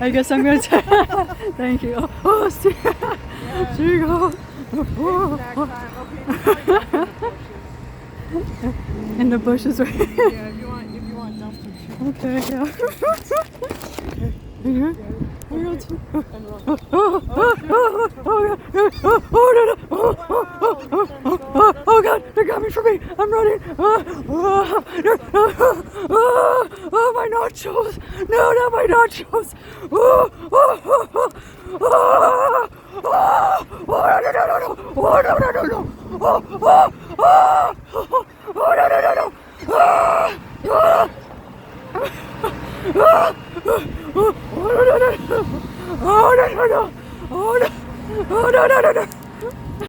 I guess I'm gonna take. Thank you. Oh, seagull. In the bushes, right? Yeah, if you want dumpster. Okay, yeah. Okay. Here. Oh, God, they're coming for me. I'm running. Oh, my nachos. No, not my nachos. Oh, no, no, no. Oh, no, no, no.